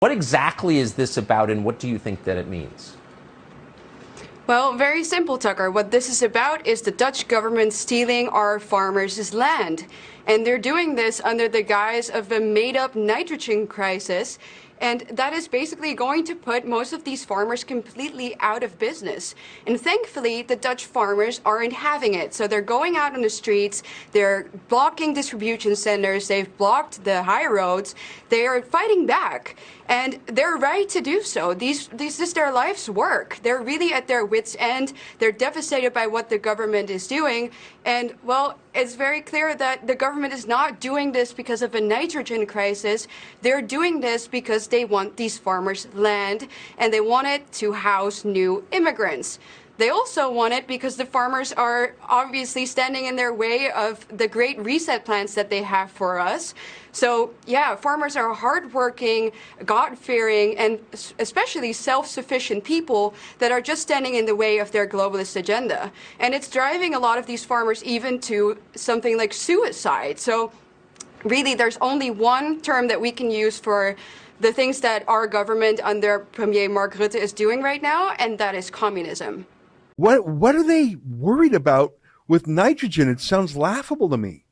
What exactly is this about, and what do you think that it means? Well, very simple, Tucker. What this is about is the Dutch government stealing our farmers' land. And they're doing this under the guise of a made-up nitrogen crisis. And that is basically going to put most of these farmers completely out of business. And thankfully, the Dutch farmers aren't having it. So they're going out on the streets, they're blocking distribution centers, they've blocked the high roads, they are fighting back. And they're right to do so. This is their life's work. They're really at their wits' end. They're devastated by what the government is doing. And, well, it's very clear that the government is not doing this because of a nitrogen crisis. They're doing this because they want these farmers' land and they want it to house new immigrants. They also want it because the farmers are obviously standing in their way of the great reset plans that they have for us. So, yeah, farmers are hardworking, God-fearing, and especially self-sufficient people that are just standing in the way of their globalist agenda. And it's driving a lot of these farmers even to something like suicide. So, really, there's only one term that we can use for the things that our government under Premier Mark Rutte is doing right now, and that is communism. What are they worried about with nitrogen? It sounds laughable to me.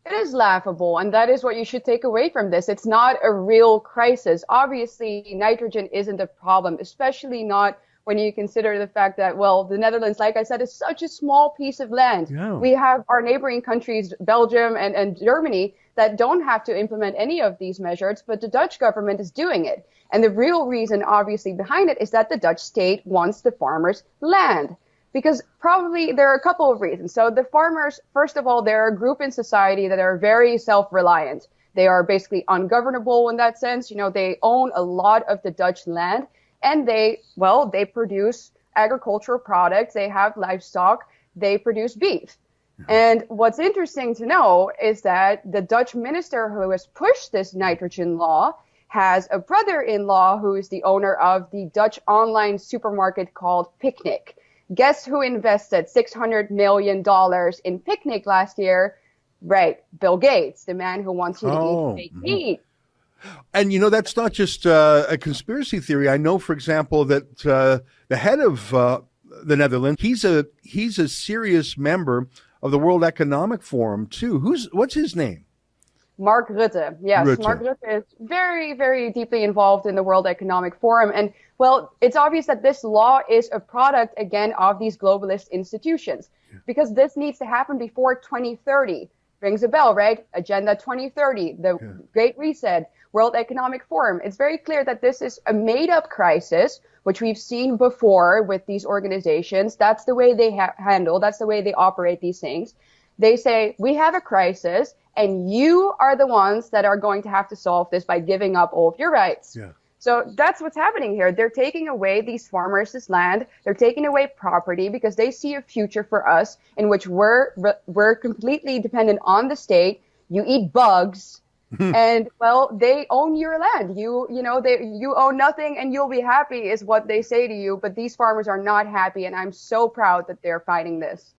It is laughable, and that is what you should take away from this. It's not a real crisis. Obviously, nitrogen isn't a problem, especially not when you consider the fact that, well, the Netherlands, like I said, is such a small piece of land. Yeah. We have our neighboring countries, Belgium and Germany, that don't have to implement any of these measures, but the Dutch government is doing it. And the real reason, obviously, behind it is that the Dutch state wants the farmers' land. Because probably there are a couple of reasons. So the farmers, first of all, they're a group in society that are very self-reliant. They are basically ungovernable in that sense. You know, they own a lot of the Dutch land, and they produce agricultural products. They have livestock. They produce beef. And what's interesting to know is that the Dutch minister who has pushed this nitrogen law has a brother-in-law who is the owner of the Dutch online supermarket called Picnic. Guess who invested $600 million in Picnic last year? Right, Bill Gates, the man who wants you to eat fake meat. And, you know, that's not just a conspiracy theory. I know, for example, that the head of the Netherlands, he's a serious member of the World Economic Forum, too. What's his name? Mark Rutte. Yes, Rutte. Mark Rutte is very, very deeply involved in the World Economic Forum. And, well, it's obvious that this law is a product, again, of these globalist institutions. Because this needs to happen before 2030. Rings a bell, right? Agenda 2030, the Great Reset, World Economic Forum. It's very clear that this is a made-up crisis, which we've seen before with these organizations. That's the way they handle, that's the way they operate these things. They say, we have a crisis, and you are the ones that are going to have to solve this by giving up all of your rights. Yeah. So that's what's happening here. They're taking away these farmers' this land. They're taking away property because they see a future for us in which we're completely dependent on the state. You eat bugs, and, well, they own your land. You own nothing and you'll be happy is what they say to you. But these farmers are not happy, and I'm so proud that they're fighting this.